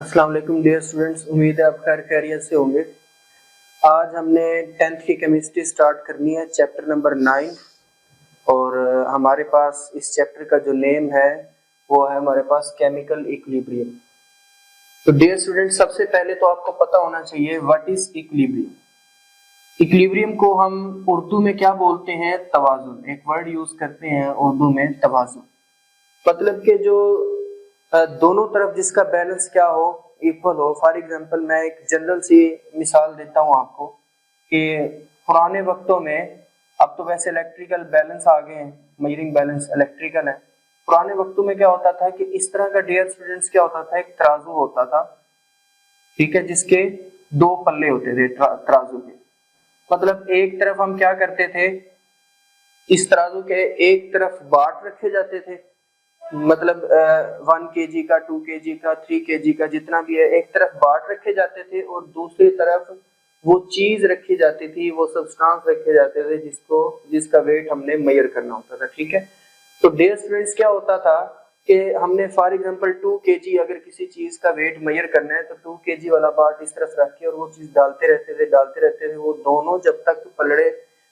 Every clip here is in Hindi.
अस्सलाम वालेकुम डियर स्टूडेंट्स, उम्मीद है आप खैरियत से होंगे। आज हमने 10th की केमिस्ट्री स्टार्ट करनी है, चैप्टर नंबर 9। और हमारे पास इस चैप्टर का जो नेम है वो है हमारे पास केमिकल इक्विलिब्रियम। तो डियर स्टूडेंट्स, सबसे पहले तो आपको पता होना चाहिए व्हाट इज इक्विलिब्रियम। इक्विलिब्रियम को हम उर्दू में क्या बोलते हैं? तवाजुन। एक वर्ड यूज करते हैं उर्दू में, तवाजुन। मतलब कि जो दोनों तरफ जिसका बैलेंस क्या हो, इक्वल हो। फॉर एग्जांपल मैं एक जनरल सी मिसाल देता हूं आपको कि पुराने वक्तों में, अब तो वैसे इलेक्ट्रिकल बैलेंस आ गए हैं, मेजरिंग बैलेंस इलेक्ट्रिकल है। पुराने वक्तों में क्या होता था कि इस तरह का डियर स्टूडेंट्स क्या होता था, एक तराजू होता था, ठीक है, जिसके दो पल्ले होते थे तराजू के। मतलब एक तरफ हम क्या करते थे, इस तराजू के एक तरफ बाट रखे जाते थे, मतलब 1 kg का, 2 kg का, 3 kg का, जितना भी है, एक तरफ बाट रखे जाते थे और दूसरी तरफ वो चीज रखी जाती थी, वो सब्सटेंस रखे जाते थे जिसका वेट हमने मेजर करना होता था। ठीक है, तो डियर स्टूडेंट्स क्या होता था कि हमने फॉर एग्जांपल 2 kg अगर किसी चीज का वेट मेजर करना है तो 2 kg वाला पार्ट इस तरफ रख के और वो चीज डालते रहते थे। वो दोनों जब तक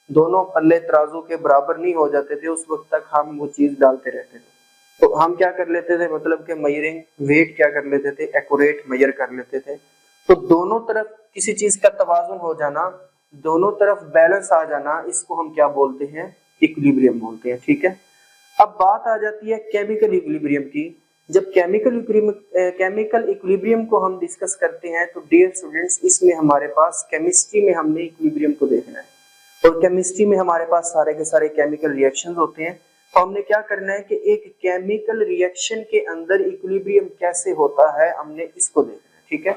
दोनों पल्ले तराजू के बराबर नहीं हो जाते थे, उस वक्त तक हम वो चीज डालते रहते थे। तो हम क्या कर लेते थे, मतलब कि मेजरिंग वेट क्या कर लेते थे, एक्यूरेट मेजर कर लेते थे। तो दोनों तरफ किसी चीज का तवाजुन हो जाना, दोनों तरफ बैलेंस आ जाना, इसको हम क्या बोलते हैं? इक्विलिब्रियम बोलते हैं। ठीक है, अब बात आ जाती है केमिकल इक्विलिब्रियम की। जब केमिकल इक्विलिब्रियम को हम डिस्कस करते हैं तो डियर स्टूडेंट्स, इसमें हमारे पास केमिस्ट्री में हमने इक्विलिब्रियम को देखना है और केमिस्ट्री में हमारे पास सारे के सारे केमिकल रिएक्शंस होते हैं। तो हमने क्या करना है कि एक केमिकल रिएक्शन के अंदर इक्विलिब्रियम कैसे होता है, हमने इसको देखना है। ठीक है,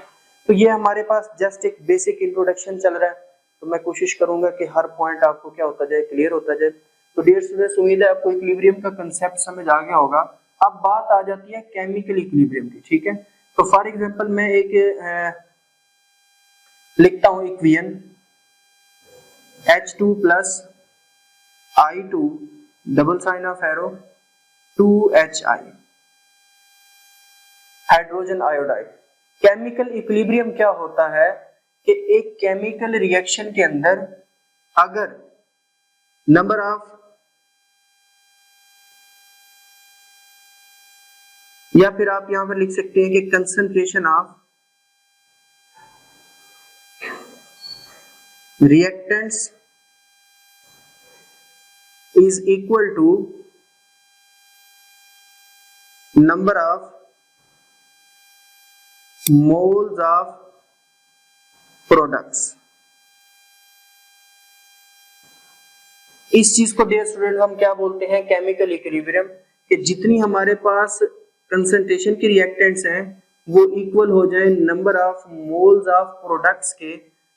तो ये हमारे पास जस्ट एक बेसिक इंट्रोडक्शन चल रहा है, तो मैं कोशिश करूंगा कि हर पॉइंट आपको क्या होता जाए, क्लियर होता जाए। तो डियर स्टूडेंट्स, उम्मीद है आपको इक्विलिब्रियम का कांसेप्ट समझ आ गया होगा। अब बात आ जाती है केमिकल इक्विलिब्रियम की। ठीक है, तो फॉर एग्जांपल मैं एक लिखता हूं equation H2 plus I2 double sign of arrow 2HI hydrogen iodide. Chemical equilibrium क्या होता है कि एक केमिकल रिएक्शन के अंदर अगर नंबर ऑफ, या फिर आप यहां पर लिख सकते हैं कि concentration of reactants is equal to number of moles of products. इस चीज को डियर स्टूडेंट हम क्या बोलते हैं? Chemical equilibrium. कि जितनी हमारे पास कंसंट्रेशन की रिएक्टेंट्स हैं वो इक्वल हो जाए number of moles of products के।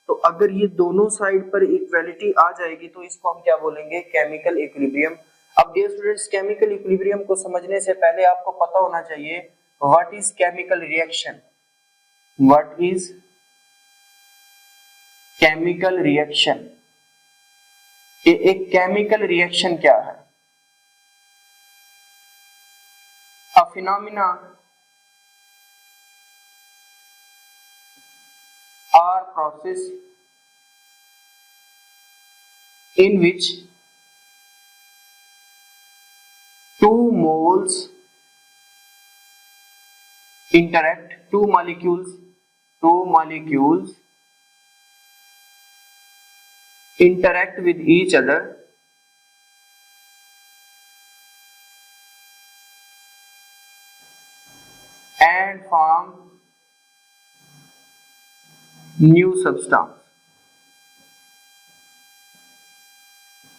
तो अगर ये दोनों साइड पर इक्वालिटी आ जाएगी तो इसको हम क्या बोलेंगे? Chemical equilibrium. अब डियर स्टूडेंट्स, केमिकल इक्विलिब्रियम को समझने से पहले आपको पता होना चाहिए what is chemical reaction. What is chemical reaction? एक केमिकल रिएक्शन क्या है? A phenomena or process in which two moles interact, two molecules interact with each other and form new substance.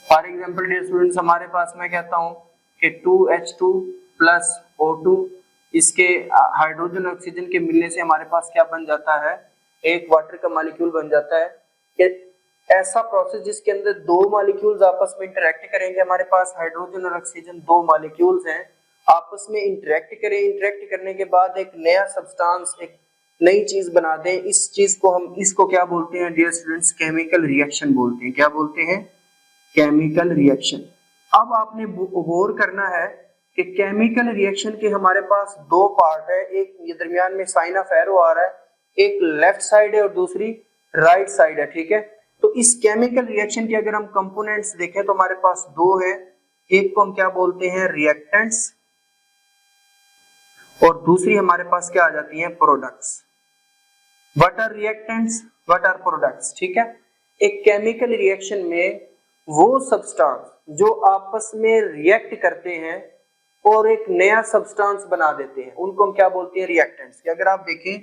For example dear students, हमारे पास मैं कहता हूं कि 2H2 प्लस O2, इसके हाइड्रोजन ऑक्सीजन के मिलने से हमारे पास क्या बन जाता है? एक वाटर का मॉलिक्यूल बन जाता है। कि ऐसा प्रोसेस जिसके अंदर दो मॉलिक्यूल्स आपस में इंटरेक्ट करेंगे, हमारे पास हाइड्रोजन और ऑक्सीजन दो मॉलिक्यूल्स हैं, आपस में इंटरेक्ट करें, इंटरेक्ट करने के बाद एक नया सब्सटेंस, एक नई चीज बना दें। इस चीज को हम, इसको क्या बोलते हैं डियर स्टूडेंट्स? केमिकल रिएक्शन बोलते हैं। क्या बोलते हैं? Chemical reaction. अब आपने गौर करना है कि केमिकल रिएक्शन के हमारे पास दो पार्ट है, एक ये दरमियान में साइन ऑफ एरो आ रहा है, एक लेफ्ट साइड है और दूसरी राइट साइड है, ठीक है। तो इस केमिकल रिएक्शन के अगर हम कंपोनेंट्स देखें तो हमारे पास दो है, एक को हम क्या बोलते हैं रिएक्टेंट्स और दूसरी हमारे पास क्या आ जाती है products. What are reactants, what are products, ठीक है। एक केमिकल रिएक्शन में वो सब्सटेंस जो आपस में रिएक्ट करते हैं और एक नया सब्सटेंस बना देते हैं, उनको हम क्या बोलते हैं रिएक्टेंट्स। कि अगर आप देखें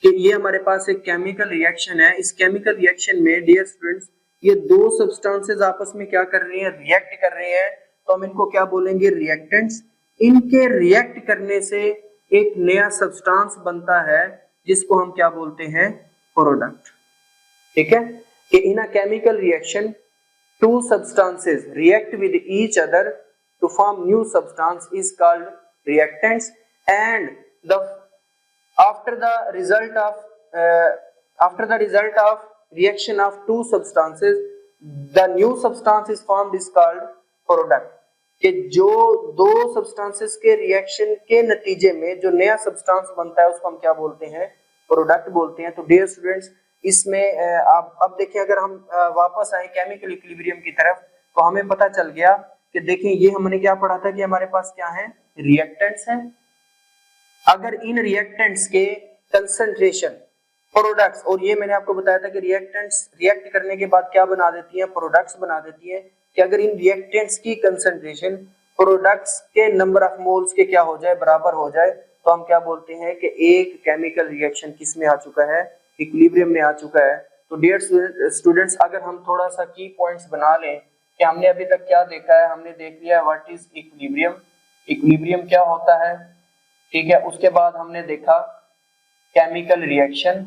कि ये हमारे पास एक केमिकल रिएक्शन है, इस केमिकल रिएक्शन में डियर स्टूडेंट्स ये दो सब्सटेंसेस आपस में क्या कर रही हैं, रिएक्ट कर रहे हैं, तो हम इनको क्या बोलेंगे रिएक्टेंट्स। इनके रिएक्ट करने से एक नया सब्सटेंस बनता है जिसको हम क्या बोलते हैं प्रोडक्ट, ठीक है। कि in a chemical reaction two substances react with each other to form new substance is called reactants, and the after the result of reaction of two substances the new substance is formed is called product। कि जो दो substances के reaction के नतीजे में जो नया substance बनता है उसको हम क्या बोलते हैं प्रोडक्ट बोलते हैं। तो डियर स्टूडेंट्स इसमें आप अब देखिए अगर हम वापस आए केमिकल इक्विलिब्रियम की तरफ तो हमें पता चल गया कि देखिए ये हमने क्या पढ़ा था कि हमारे पास क्या है रिएक्टेंट्स हैं। अगर इन रिएक्टेंट्स के कंसंट्रेशन प्रोडक्ट्स, और ये मैंने आपको बताया था कि रिएक्टेंट्स रिएक्ट करने के बाद क्या बना देती हैं प्रोडक्ट्स बना देती है, कि अगर इन रिएक्टेंट्स की कंसंट्रेशन प्रोडक्ट्स के नंबर ऑफ मोल्स के क्या हो जाए बराबर हो जाए तो हम क्या बोलते हैं कि एक केमिकल रिएक्शन किस में आ चुका है इक्विलिब्रियम में आ चुका है। तो डियर स्टूडेंट्स अगर हम थोड़ा सा की पॉइंट्स बना लें कि हमने अभी तक क्या देखा है, हमने देख लिया है व्हाट इज इक्विलिब्रियम, इक्विलिब्रियम क्या होता है, ठीक है। उसके बाद हमने देखा केमिकल रिएक्शन,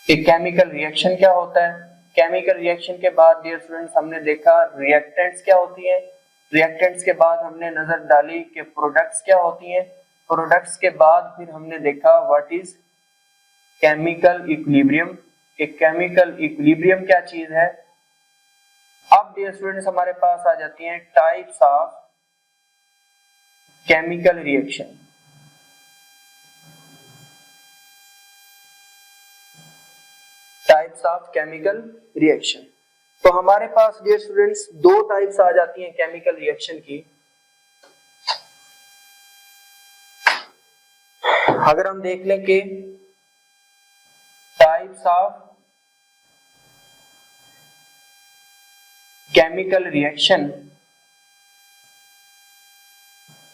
एक केमिकल रिएक्शन क्या होता है। केमिकल रिएक्शन के बाद डियर स्टूडेंट्स हमने देखा रिएक्टेंट्स क्या होती है, रिएक्टेंट्स के बाद हमने नजर डाली कि प्रोडक्ट्स क्या होती हैं, प्रोडक्ट्स के बाद फिर हमने देखा व्हाट इज केमिकल इक्विलिब्रियम, एक केमिकल इक्विलिब्रियम क्या चीज है। अब डियर स्टूडेंट्स हमारे पास आ जाती हैं types of chemical reaction. Types of chemical reaction, तो हमारे पास डियर स्टूडेंट्स दो टाइप्स आ जाती हैं केमिकल रिएक्शन की। अगर हम देख लें कि टाइप्स ऑफ केमिकल रिएक्शन,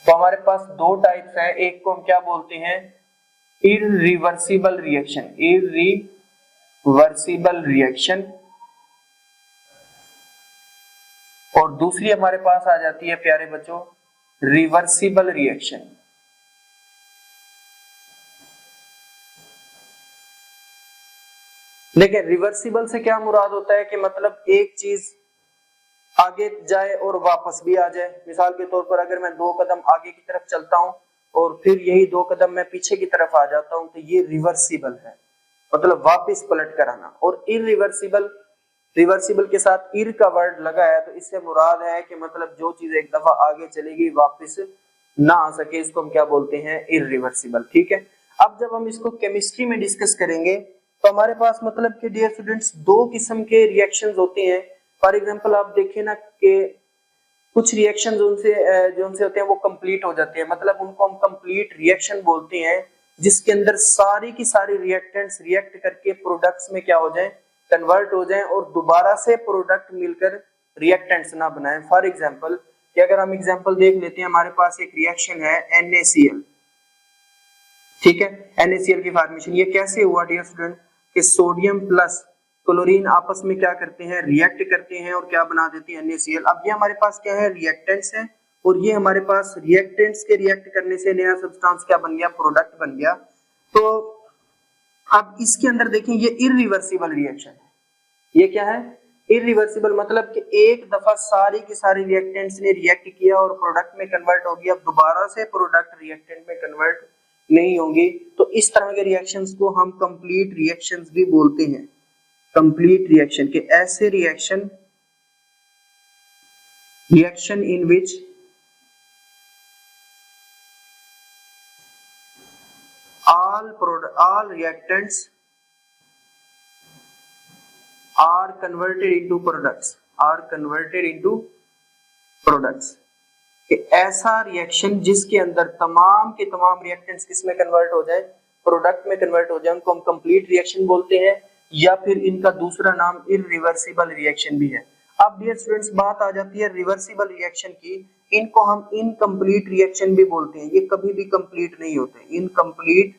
तो हमारे पास दो टाइप्स हैं, एक को हम क्या बोलते हैं इररिवर्सिबल रिएक्शन, इररिवर्सिबल रिएक्शन, और दूसरी हमारे पास आ जाती है प्यारे बच्चों रिवर्सिबल रिएक्शन। देखिए रिवर्सिबल से क्या मुराद होता है कि मतलब एक चीज आगे जाए और वापस भी आ जाए। मिसाल के तौर पर अगर मैं दो कदम आगे की तरफ चलता हूं और फिर यही दो कदम मैं पीछे की तरफ आ जाता हूं तो ये रिवर्सिबल है, मतलब वापस पलट कर आना। और इररिवर्सिबल, रिवर्सिबल के साथ इर का वर्ड लगा है तो इससे मुराद है कि मतलब जो चीज एक दफा आगे चलेगी वापस ना आ सके, इसको हम क्या बोलते हैं इररिवर्सिबल, ठीक है। अब जब हम इसको केमिस्ट्री में डिस्कस करेंगे तो हमारे पास मतलब कि डियर स्टूडेंट्स दो किस्म के रिएक्शंस होते हैं। फॉर एग्जांपल आप देखें ना कि कुछ रिएक्शन जो उनसे होते हैं वो कंप्लीट हो जाते हैं, मतलब उनको हम कंप्लीट रिएक्शन बोलते हैं जिसके अंदर सारी की सारी रिएक्टेंट्स रिएक्ट करके प्रोडक्ट्स में क्या हो जाए कन्वर्ट हो जाएं और दोबारा से प्रोडक्ट मिलकर रिएक्टेंट्स ना बनाएं। फॉर एग्जांपल कि अगर हम एग्जांपल देख लेते हैं, हमारे पास एक रिएक्शन है NaCl, ठीक है। NaCl की फॉर्मेशन ये कैसे हुआ डियर स्टूडेंट कि सोडियम प्लस क्लोरीन आपस में क्या करते हैं रिएक्ट करते हैं और क्या बना देते हैं NaCl। अब ये हमारे पास क्या है रिएक्टेंट्स है और ये हमारे पास रिएक्टेंट्स के रिएक्ट करने से नया सब्सटेंस क्या बन गया प्रोडक्ट बन गया। तो अब इसके अंदर देखें ये इररिवर्सिबल रिएक्शन है, ये क्या है इररिवर्सिबल, मतलब कि एक दफा सारी की सारी रिएक्टेंट्स ने रिएक्ट किया और प्रोडक्ट में कन्वर्ट हो गया, अब दोबारा से प्रोडक्ट रिएक्टेंट में कन्वर्ट नहीं होंगे। तो इस तरह के रिएक्शंस को हम कंप्लीट रिएक्शंस भी बोलते हैं। कंप्लीट रिएक्शन के ऐसे reaction reaction in which all reactants are converted into products कि ऐसा रिएक्शन जिसके अंदर तमाम के तमाम रिएक्टेंट्स किस में कन्वर्ट हो जाए, प्रोडक्ट में कन्वर्ट हो जाए, उनको हम कंप्लीट रिएक्शन बोलते हैं, या फिर इनका दूसरा नाम इररिवर्सिबल रिएक्शन भी है। अब डियर स्टूडेंट्स बात आ जाती है रिवर्सिबल रिएक्शन की, इनको हम इनकम्प्लीट रिएक्शन भी बोलते हैं, ये कभी भी कंप्लीट नहीं होते। इनकम्प्लीट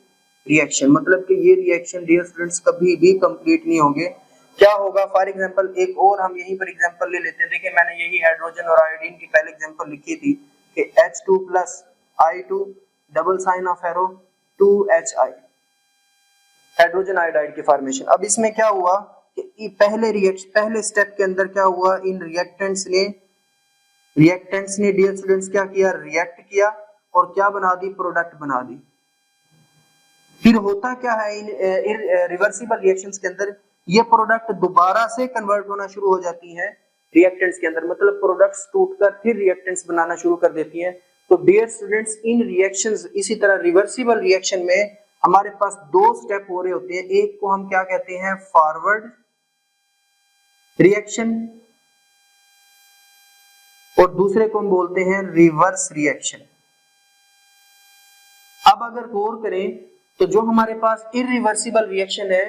रिएक्शन मतलब कि ये रिएक्शन डियर स्टूडेंट्स कभी भी कंप्लीट नहीं होंगे। क्या होगा, फॉर एग्जांपल एक और हम यहीं पर एग्जांपल ले लेते हैं। देखिए मैंने यही हाइड्रोजन और आयोडीन की पहले एग्जांपल लिखी थी कि H2 + I2 double sign of arrow 2HI, hydrogen iodide की फॉर्मेशन। अब इसमें क्या हुआ कि पहले स्टेप के अंदर क्या हुआ, इन रिएक्टेंट्स ने डियर स्टूडेंट्स क्या किया, रिएक्ट किया और क्या बना दी, प्रोडक्ट बना दी। फिर होता क्या है इन रिवर्सिबल रिएक्शंस के अंदर, ये प्रोडक्ट दोबारा से कन्वर्ट होना शुरू हो जाती है रिएक्टेंट्स के अंदर, मतलब प्रोडक्ट्स टूटकर फिर रिएक्टेंट्स बनाना शुरू कर देती हैं। तो डियर स्टूडेंट्स इन रिएक्शंस, इसी तरह रिवर्सिबल रिएक्शन में हमारे पास दो स्टेप हो रहे होते हैं। एक को हम क्या कहते हैं, फॉरवर्ड रिएक्शन, और दूसरे को हम बोलते हैं रिवर्स रिएक्शन। अब अगर गौर करें तो जो हमारे पास इररिवर्सिबल रिएक्शन है,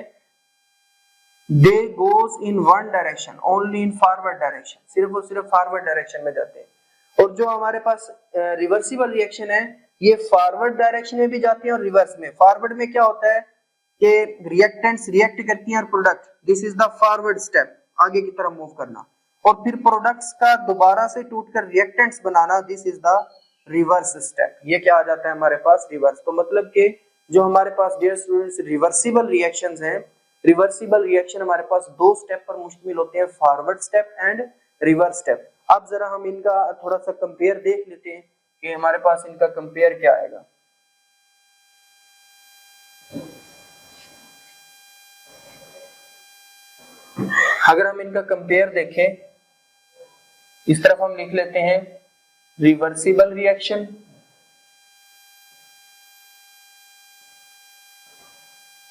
they goes in one direction, only in forward direction, सिर्फ और सिर्फ फॉरवर्ड डायरेक्शन में जाते हैं। और जो हमारे पास रिवर्सिबल रिएक्शन है, ये फॉरवर्ड डायरेक्शन में भी जाते हैं और रिवर्स में। फॉरवर्ड में क्या होता है कि रिएक्टेंट्स रिएक्ट करती हैं और product, this is the forward step, आगे की तरफ मूव करना, और फिर प्रोडक्ट्स का दोबारा से टूटकर reactants banana, this is the reverse step. ये क्या आ जाता है हमारे पास, रिवर्स। तो मतलब कि जो हमारे पास डियर स्टूडेंट्स रिवर्सिबल रिएक्शंस हैं, रिवर्सिबल रिएक्शन हमारे पास दो स्टेप पर मुश्तमिल होते हैं, forward step and reverse step. अब जरा हम इनका थोड़ा सा कंपेयर देख लेते हैं कि हमारे पास इनका कंपेयर क्या आएगा। अगर हम इनका कंपेयर देखें, इस तरफ हम लिख लेते हैं रिवर्सिबल रिएक्शन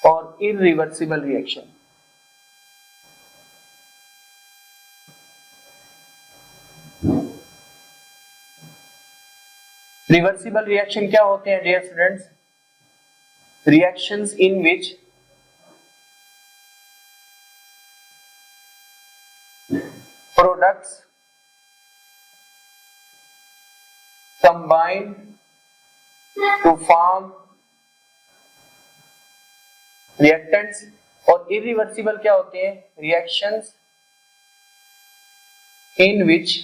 और इररिवर्सिबल रिएक्शन। रिवर्सिबल रिएक्शन क्या होते हैं dear students, reactions in which products combine to form reactants। और irreversible क्या होते हैं, reactions in which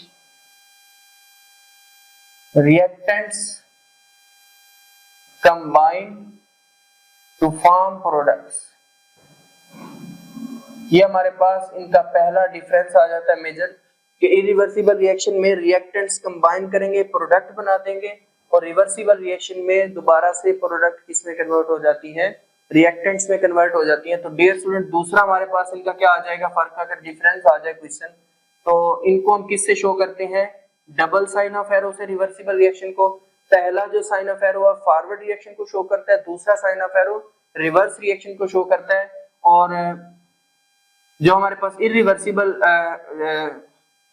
reactants combine to form products। ये हमारे पास इनका पहला डिफरेंस आ जाता है मेजर, कि इरिवर्सिबल रिएक्शन में रिएक्टेंट्स कंबाइन करेंगे, प्रोडक्ट बना देंगे, और रिवर्सिबल रिएक्शन में दोबारा से प्रोडक्ट किस में कन्वर्ट हो जाती है, रिएक्टेंट्स में कन्वर्ट हो जाती है। तो डियर स्टूडेंट दूसरा हमारे पास इनका क्या आ जाएगा, फर्क अगर डिफरेंस आ जाए क्वेश्चन, तो इनको हम किससे शो करते हैं, डबल साइन ऑफ एरो से रिवर्सिबल रिएक्शन को। पहला जो साइन ऑफ एरो है फॉरवर्ड रिएक्शन को शो करता है, दूसरा sign of arrow reverse reaction को शो करता है। और जो हमारे पास इररिवर्सिबल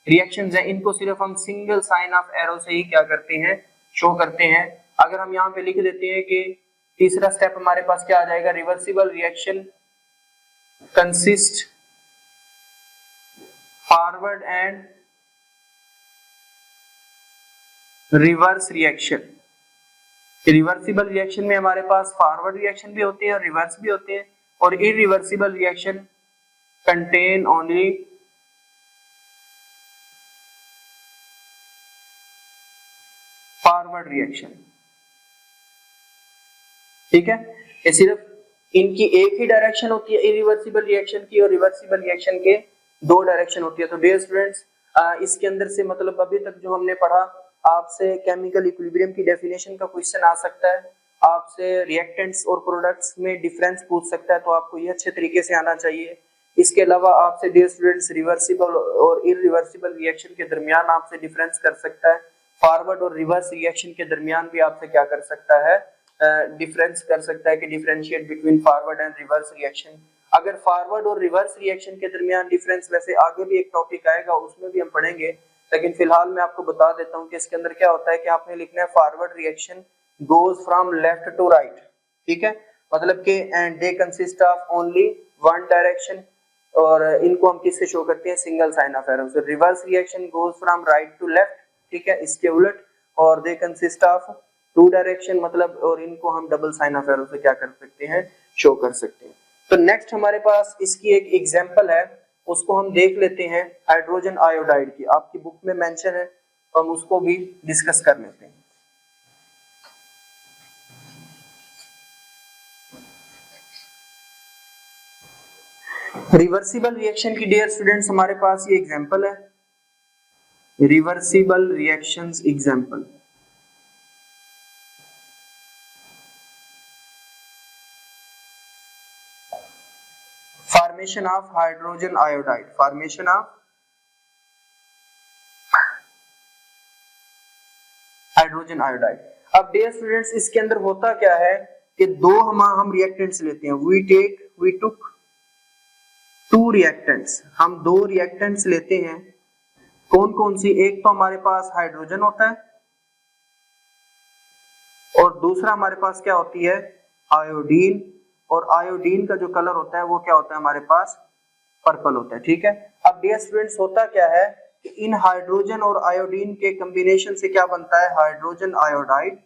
रिएक्शंस हैं, इनको सिर्फ हम सिंगल साइन ऑफ एरो से ही क्या करते हैं, शो करते हैं। अगर हम यहाँ पे लिख देते हैं कि तीसरा स्टेप हमारे पास क्या आ जाएगा, reversible reaction consist forward and reverse reaction. Reversible reaction में हमारे पास फॉरवर्ड रिएक्शन भी होते हैं और रिवर्स भी होते हैं, और irreversible reaction contain only forward reaction. ठीक है, ये सिर्फ इनकी एक ही डायरेक्शन होती है इरिवर्सिबल रिएक्शन की, और रिवर्सिबल रिएक्शन के दो डायरेक्शन होती है। तो डियर स्टूडेंट्स इसके अंदर से मतलब अभी तक जो हमने पढ़ा, आपसे केमिकल इक्विलिब्रियम की डेफिनेशन का क्वेश्चन आ सकता है, आपसे रिएक्टेंट्स और प्रोडक्ट्स में डिफरेंस पूछ सकता है, तो आपको ये अच्छे तरीके से आना चाहिए इसके अलावा आपसे डियर स्टूडेंट्स रिवर्सिबल और इरिवर्सिबल रिएक्शन के दरमियान आपसे डिफरेंस कर सकता है, फॉरवर्ड और रिवर्स रिएक्शन के दरमियान भी आपसे क्या कर सकता है, डिफरेंस कर सकता है कि differentiate between forward and reverse reaction. अगर फॉरवर्ड और रिवर्स रिएक्शन के दरमियान डिफरेंस, वैसे आगे भी एक टॉपिक आएगा उसमें भी हम पढ़ेंगे, लेकिन फिलहाल मैं आपको बता देता हूं कि इसके अंदर क्या होता है कि आपने लिखना है forward reaction goes from left to right, ठीक है, मतलब कि and they consist of only one direction, और इनको हम किससे शो करते हैं, सिंगल साइन ऑफ एरो से। Reverse reaction goes from right to left, ठीक है, इसके उलट, और they consist of two direction, मतलब, और इनको हम डबल साइन ऑफ एरो से क्या कर सकते हैं, शो कर सकते हैं। तो नेक्स्ट हमारे पास इसकी एक एग्जांपल है, उसको हम देख लेते हैं, हाइड्रोजन आयोडाइड की, आपकी बुक में मेंशन है, तो हम उसको भी डिस्कस कर लेते हैं। रिवर्सिबल रिएक्शन की डियर स्टूडेंट्स हमारे पास ये एग्जांपल है, reversible reactions example. Formation of hydrogen iodide, formation of hydrogen iodide. अब डियर स्टूडेंट्स इसके अंदर होता क्या है कि दो हम रिएक्टेंट्स लेते हैं, वी टुक टू रिएक्टेंट्स, हम दो रिएक्टेंट्स लेते हैं, कौन कौन सी, एक तो हमारे पास हाइड्रोजन होता है और दूसरा हमारे पास क्या होती है, आयोडीन, और आयोडीन का जो कलर होता है वो क्या होता है हमारे पास, पर्पल होता है, ठीक है। अब डियर स्टूडेंट्स होता क्या है कि इन हाइड्रोजन और आयोडीन के कॉम्बिनेशन से क्या बनता है, हाइड्रोजन आयोडाइड,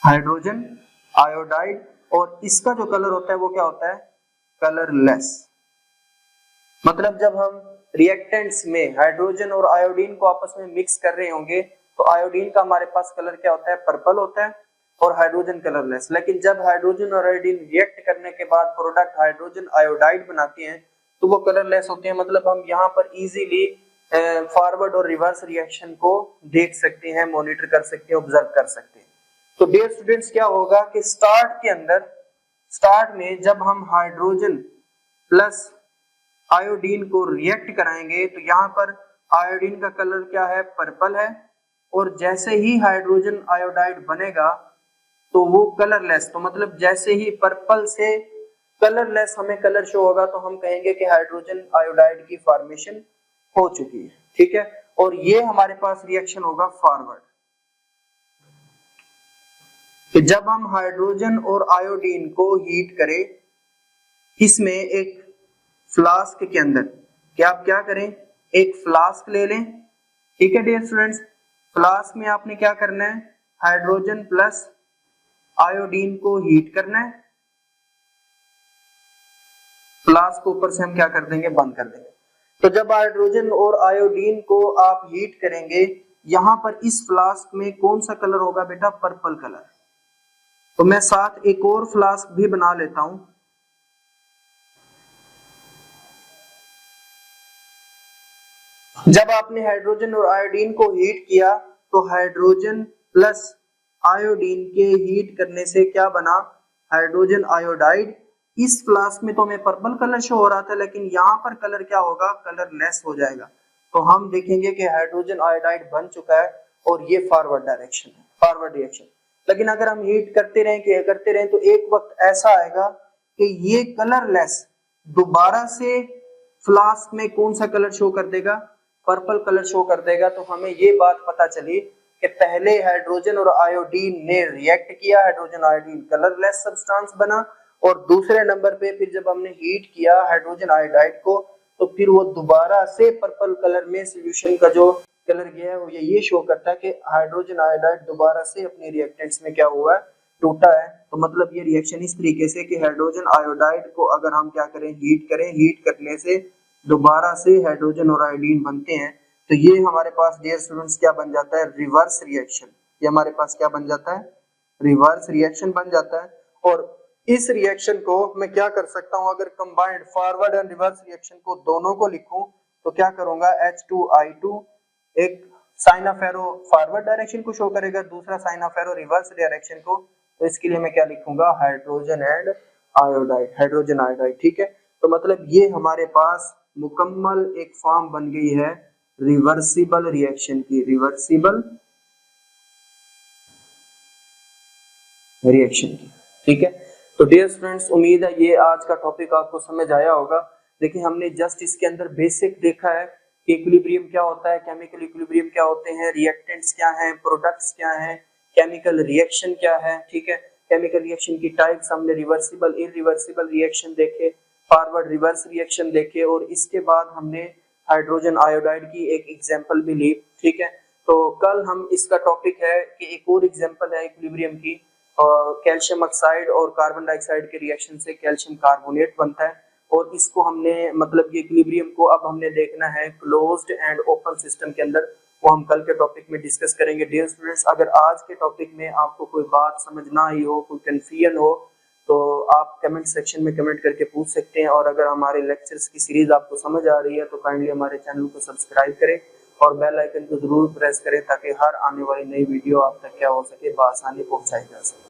हाइड्रोजन आयोडाइड, और इसका जो कलर होता है वो क्या होता है, कलरलेस। मतलब जब हम रिएक्टेंट्स में हाइड्रोजन और आयोडीन को आपस में मिक्स कर रहे होंगे तो आयोडीन का हमारे पास कलर क्या होता है, पर्पल होता है, और हाइड्रोजन कलरलेस। लेकिन जब हाइड्रोजन और आयोडीन रिएक्ट करने के बाद प्रोडक्ट हाइड्रोजन आयोडाइड बनाते हैं तो वो कलरलेस होते हैं। मतलब हम यहाँ पर इजीली फॉरवर्ड और रिवर्स रिएक्शन को देख सकते हैं, मॉनिटर कर सकते हैं, ऑब्जर्व कर सकते हैं। तो डियर स्टूडेंट्स क्या होगा कि स्टार्ट में जब हम हाइड्रोजन प्लस आयोडीन को रिएक्ट कराएंगे तो यहाँ पर आयोडीन का कलर क्या है, पर्पल है, और जैसे ही हाइड्रोजन आयोडाइड बनेगा तो वो कलरलेस, तो मतलब जैसे ही पर्पल से कलरलेस हमें कलर शो होगा तो हम कहेंगे कि हाइड्रोजन आयोडाइड की फॉर्मेशन हो चुकी है, ठीक है। और ये हमारे पास रिएक्शन होगा फॉरवर्ड। तो जब हम हाइड्रोजन और आयोडीन को हीट करें, इसमें एक फ्लास्क के अंदर, क्या आप क्या करें, एक फ्लास्क ले लें, ठीक है डियर स्टूडेंट्स। फ्लास्क में आपने क्या करना है, हाइड्रोजन प्लस आयोडीन को हीट करना है, फ्लास्क को ऊपर से हम क्या कर देंगे, बंद कर देंगे। तो जब हाइड्रोजन और आयोडीन को आप हीट करेंगे, यहां पर इस फ्लास्क में कौन सा कलर होगा बेटा, पर्पल कलर। तो मैं साथ एक और फ्लास्क भी बना लेता हूं, जब आपने हाइड्रोजन और आयोडीन को हीट किया तो हाइड्रोजन प्लस आयोडीन के हीट करने से क्या बना, हाइड्रोजन आयोडाइड। इस फ्लास्क में तो हमें पर्पल कलर शो हो रहा था, लेकिन यहाँ पर कलर क्या होगा, कलरलेस हो जाएगा। तो हम देखेंगे कि हाइड्रोजन आयोडाइड बन चुका है और ये फॉरवर्ड डायरेक्शन है, फॉरवर्ड रिएक्शन। लेकिन अगर हम हीट करते रहें तो एक वक्त ऐसा आएगा कि ये कलरलेस दोबारा से फ्लास्क में कौन सा कलर शो कर देगा, पर्पल कलर शो कर देगा। तो हमें ये बात पता चली कि पहले हाइड्रोजन और आयोडीन ने रिएक्ट किया, हाइड्रोजन आयोडीन कलरलेस सब्सटेंस बना, और दूसरे नंबर पे फिर जब हमने हीट किया हाइड्रोजन आयोडाइड को तो फिर वो दोबारा से पर्पल कलर में सॉल्यूशन का जो कलर गया है वो ये शो करता है कि हाइड्रोजन आयोडाइड दोबारा से अपने रिएक्टेंट्स में क्या हुआ है, टूटा है। तो मतलब ये रिएक्शन इस तरीके से कि हाइड्रोजन आयोडाइड को अगर हम क्या करें, हीट करने से दोबारा से हाइड्रोजन और आयोडीन बनते हैं। तो ये हमारे पास डियर स्टूडेंट्स क्या बन जाता है, रिवर्स रिएक्शन। ये हमारे पास क्या बन जाता है, रिवर्स रिएक्शन बन जाता है। और इस रिएक्शन को मैं क्या कर सकता हूं, अगर combined forward and reverse reaction को दोनों को लिखूं तो क्या करूंगा, H2I2 एक sign of arrow forward direction को शो करेगा, दूसरा sign of arrow reverse direction को। तो इसके लिए मैं क्या लिखूंगा, hydrogen and iodide, hydrogen iodide. ठीक है, तो मतलब ये हमारे पास मुकम्मल एक फॉर्म बन गई है रिवर्सिबल रिएक्शन की, रिवर्सिबल रिएक्शन की। ठीक है, तो डियर स्टूडेंट्स, उम्मीद है ये आज का टॉपिक आपको समझ आया होगा। देखिए, हमने जस्ट इसके अंदर बेसिक देखा है कि इक्विलिब्रियम क्या होता है, केमिकल इक्विलिब्रियम क्या होते हैं, रिएक्टेंट्स क्या हैं, प्रोडक्ट्स क्या हैं, केमिकल रिएक्शन क्या है। ठीक है, केमिकल रिएक्शन की टाइप्स हमने रिवर्सिबल, इरिवर्सिबल रिएक्शन देखे, फॉरवर्ड रिवर्स रिएक्शन देखे, और इसके बाद हमने हाइड्रोजन आयोडाइड की एक एग्जांपल भी ली। ठीक है, तो कल हम इसका टॉपिक है कि एक और एग्जांपल है इक्विलिब्रियम की, कैल्शियम ऑक्साइड और कार्बन डाइऑक्साइड के रिएक्शन से कैल्शियम कार्बोनेट बनता है, और इसको हमने मतलब ये इक्विलिब्रियम को अब हमने देखना है क्लोज्ड एंड ओपन सिस्टम के अंदर, वो हम कल के टॉपिक में डिस्कस करेंगे। डियर स्टूडेंट्स, अगर आज के टॉपिक में आपको कोई बात समझ ना आई हो, कोई कंफ्यूजन हो, तो आप कमेंट सेक्शन में कमेंट करके पूछ सकते हैं। और अगर हमारे लेक्चर्स की सीरीज आपको समझ आ रही है तो काइंडली हमारे चैनल को सब्सक्राइब करें और बेल आइकन को जरूर प्रेस करें ताकि हर आने वाली नई वीडियो आप तक क्या हो सके, बआसानी पहुंचाई जा सके।